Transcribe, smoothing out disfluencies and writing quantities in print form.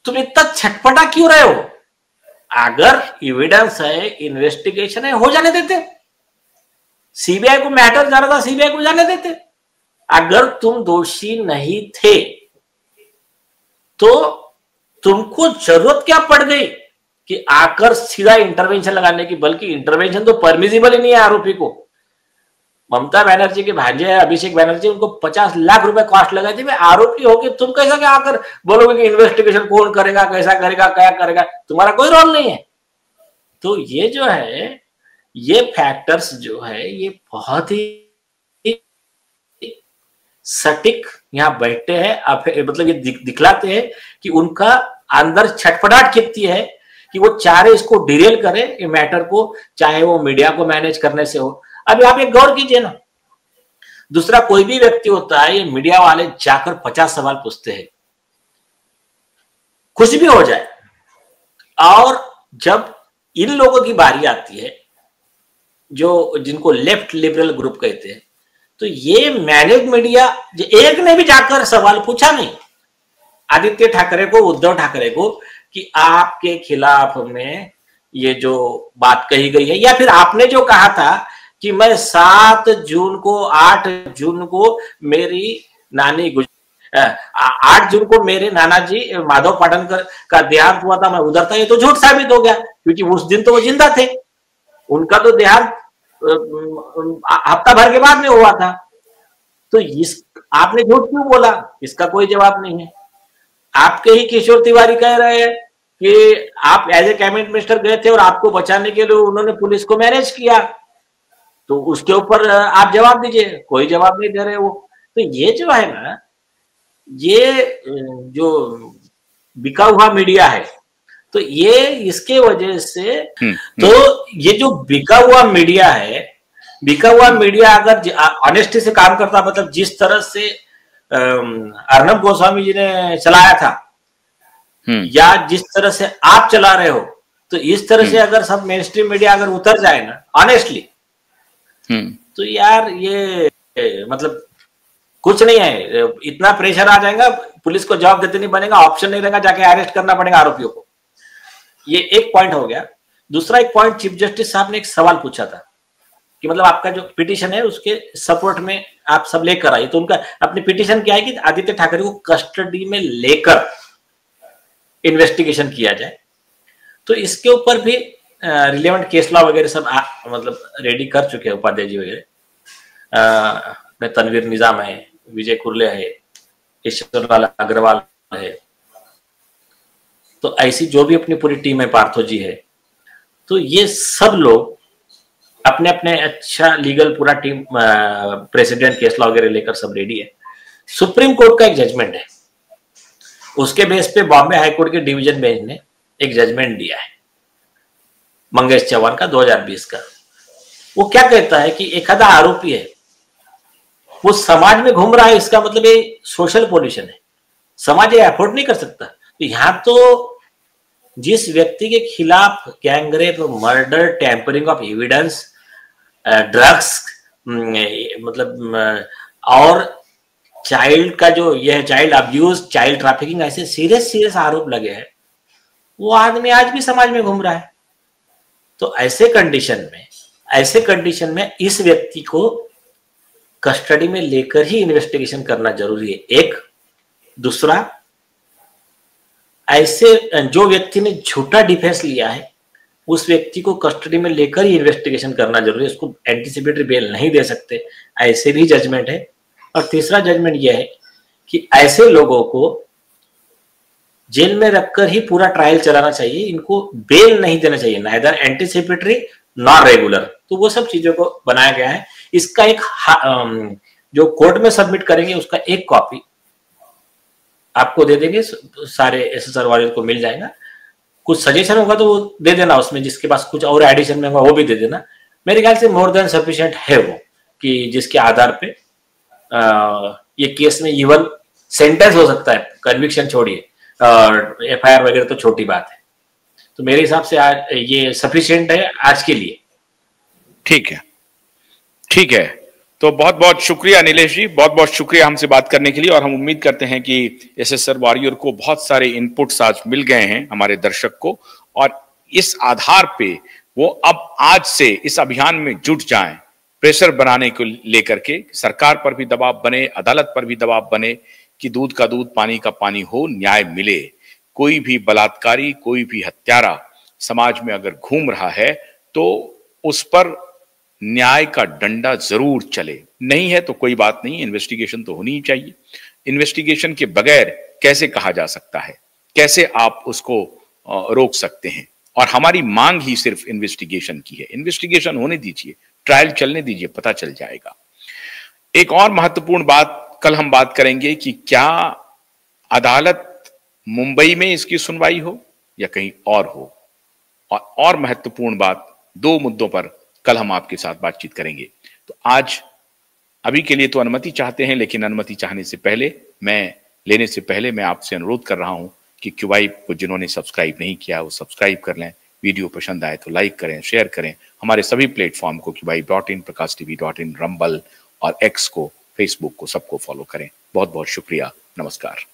तुम इतना छटपटा क्यों रहे हो? अगर एविडेंस है, इन्वेस्टिगेशन है, हो जाने देते। सीबीआई को मैटर जा रहा था, सीबीआई को जाने देते। अगर तुम दोषी नहीं थे तो तुमको जरूरत क्या पड़ गई कि आकर सीधा इंटरवेंशन लगाने की? बल्कि इंटरवेंशन तो परमिसिबल ही नहीं है आरोपी को। ममता बनर्जी के भांजे अभिषेक बनर्जी, उनको 50 लाख रुपए कॉस्ट लगाई थी। आरोपी हो कि तुम कैसा क्या आकर बोलोगे कि इन्वेस्टिगेशन कौन करेगा, कैसा करेगा, क्या करेगा? तुम्हारा कोई रोल नहीं है। तो ये जो है, ये फैक्टर्स जो है, ये बहुत ही सटीक यहाँ बैठते हैं, मतलब ये दिखलाते हैं कि उनका अंदर छटपटाहट कितनी है कि वो चाह रहे इसको डिरेल करे ये मैटर को, चाहे वो मीडिया को मैनेज करने से हो। अभी आप एक गौर कीजिए ना, दूसरा कोई भी व्यक्ति होता है, ये मीडिया वाले जाकर 50 सवाल पूछते हैं, कुछ भी हो जाए। और जब इन लोगों की बारी आती है, जो जिनको लेफ्ट लिबरल ग्रुप कहते हैं, तो ये मैनेज मीडिया, एक ने भी जाकर सवाल पूछा नहीं आदित्य ठाकरे को, उद्धव ठाकरे को, कि आपके खिलाफ में ये जो बात कही गई है, या फिर आपने जो कहा था कि मैं 7 जून को 8 जून को मेरी नानी 8 जून को मेरे नाना जी माधव पाटनकर का देहांत हुआ था, मैं उधर था, ये तो झूठ साबित हो गया, क्योंकि उस दिन तो वो जिंदा थे। उनका तो देहांत हफ्ता भर के बाद में हुआ था। तो आपने झूठ क्यों बोला? इसका कोई जवाब नहीं है। आपके ही किशोर तिवारी कह रहे हैं कि आप एज ए कैबिनेट मिनिस्टर गए थे और आपको बचाने के लिए उन्होंने पुलिस को मैनेज किया, तो उसके ऊपर आप जवाब दीजिए। कोई जवाब नहीं दे रहे वो। तो ये जो है ना, ये जो बिका हुआ मीडिया है, तो ये इसके वजह से तो ये जो बिका हुआ मीडिया है, बिका हुआ मीडिया अगर ऑनेस्टी से काम करता, मतलब जिस तरह से अर्नब गोस्वामी जी ने चलाया था, या जिस तरह से आप चला रहे हो, तो इस तरह से अगर सब मेन स्ट्रीम मीडिया अगर उतर जाए ना ऑनेस्टली, तो यार ये मतलब कुछ नहीं है। इतना प्रेशर आ जाएगा, पुलिस को जवाब देते नहीं बनेगा, ऑप्शन नहीं रहेगा, जाके अरेस्ट करना पड़ेगा आरोपियों को। ये एक पॉइंट हो गया। दूसरा एक पॉइंट, चीफ जस्टिस साहब ने एक सवाल पूछा था कि मतलब आपका जो पिटीशन है उसके सपोर्ट में आप सब लेकर आइए। तो उनका अपनी पिटीशन क्या है कि आदित्य ठाकरे को कस्टडी में लेकर इन्वेस्टिगेशन किया जाए। तो इसके ऊपर भी रिलेवेंट केस लॉ वगैरह सब मतलब रेडी कर चुके हैं उपाध्याय जी वगैरह। तनवीर निजाम है, विजय कुर्ले है, ईश्वरलाल अग्रवाल है, तो ऐसी जो भी अपनी पूरी टीम है, पार्थो जी है, तो ये सब लोग अपने अपने अच्छा लीगल पूरा टीम, प्रेसिडेंट केस लॉ वगैरह लेकर सब रेडी है। सुप्रीम कोर्ट का एक जजमेंट है, उसके बेस पे बॉम्बे हाईकोर्ट के डिवीजन बेंच ने एक जजमेंट दिया है मंगेश चौहान का 2020 का। वो क्या कहता है कि एक आधा आरोपी है, वो समाज में घूम रहा है, इसका मतलब ये सोशल पोल्यूशन है, समाज ये अफोर्ड नहीं कर सकता। तो यहां तो जिस व्यक्ति के खिलाफ gang rape, murder, tampering of evidence, drugs, मतलब और चाइल्ड का जो यह है, चाइल्ड अब्यूज, चाइल्ड ट्रैफिकिंग, ऐसे सीरियस आरोप लगे हैं, वो आदमी आज भी समाज में घूम रहा है। तो ऐसे कंडीशन में इस व्यक्ति को कस्टडी में लेकर ही इन्वेस्टिगेशन करना जरूरी है, एक। दूसरा, ऐसे जो व्यक्ति ने झूठा डिफेंस लिया है उस व्यक्ति को कस्टडी में लेकर ही इन्वेस्टिगेशन करना जरूरी है, उसको एंटीसिपेटरी बेल नहीं दे सकते, ऐसे भी जजमेंट है। और तीसरा जजमेंट यह है कि ऐसे लोगों को जेल में रखकर ही पूरा ट्रायल चलाना चाहिए, इनको बेल नहीं देना चाहिए, नाइदर एंटीसिपेटरी नॉर रेगुलर। तो वो सब चीजों को बनाया गया है। इसका एक जो कोर्ट में सबमिट करेंगे उसका एक कॉपी आपको दे देंगे, सारे एसएसआर वाले को मिल जाएगा। कुछ सजेशन होगा तो वो दे देना, उसमें जिसके पास कुछ और एडिशन में होगा वो भी दे देना। मेरे ख्याल से मोर देन सफिशिएंट है वो, कि जिसके आधार पे ये केस में इवन सेंटेंस हो सकता है, कन्विक्शन छोड़िए, एफआईआर वगैरह तो छोटी बात है। तो मेरे हिसाब से आज ये सफिशिएंट है आज के लिए। ठीक है, ठीक है। तो बहुत बहुत शुक्रिया नीलेश जी, बहुत बहुत शुक्रिया हमसे बात करने के लिए। और हम उम्मीद करते हैं कि एसएसआर वॉरियर को बहुत सारे इनपुट्स आज मिल गए हैं हमारे दर्शक को, और इस आधार पे वो अब आज से इस अभियान में जुट जाएं, प्रेशर बनाने को लेकर के सरकार पर भी दबाव बने, अदालत पर भी दबाव बने कि दूध का दूध पानी का पानी हो, न्याय मिले। कोई भी बलात्कारी, कोई भी हत्यारा समाज में अगर घूम रहा है तो उस पर न्याय का डंडा जरूर चले। नहीं है तो कोई बात नहीं, इन्वेस्टिगेशन तो होनी ही चाहिए। इन्वेस्टिगेशन के बगैर कैसे कहा जा सकता है, कैसे आप उसको रोक सकते हैं? और हमारी मांग ही सिर्फ इन्वेस्टिगेशन की है। इन्वेस्टिगेशन होने दीजिए, ट्रायल चलने दीजिए, पता चल जाएगा। एक और महत्वपूर्ण बात कल हम बात करेंगे कि क्या अदालत मुंबई में इसकी सुनवाई हो या कहीं और हो। और महत्वपूर्ण बात, दो मुद्दों पर कल हम आपके साथ बातचीत करेंगे। तो आज अभी के लिए तो अनुमति चाहते हैं, लेकिन अनुमति चाहने से पहले, लेने से पहले मैं आपसे अनुरोध कर रहा हूं कि क्यूवाइब को जिन्होंने सब्सक्राइब नहीं किया वो सब्सक्राइब कर लें। वीडियो पसंद आए तो लाइक करें, शेयर करें। हमारे सभी प्लेटफॉर्म को क्यूवाइब.in, प्रकाशटीवी.in, रंबल और एक्स को, फेसबुक को, सबको फॉलो करें। बहुत बहुत शुक्रिया। नमस्कार।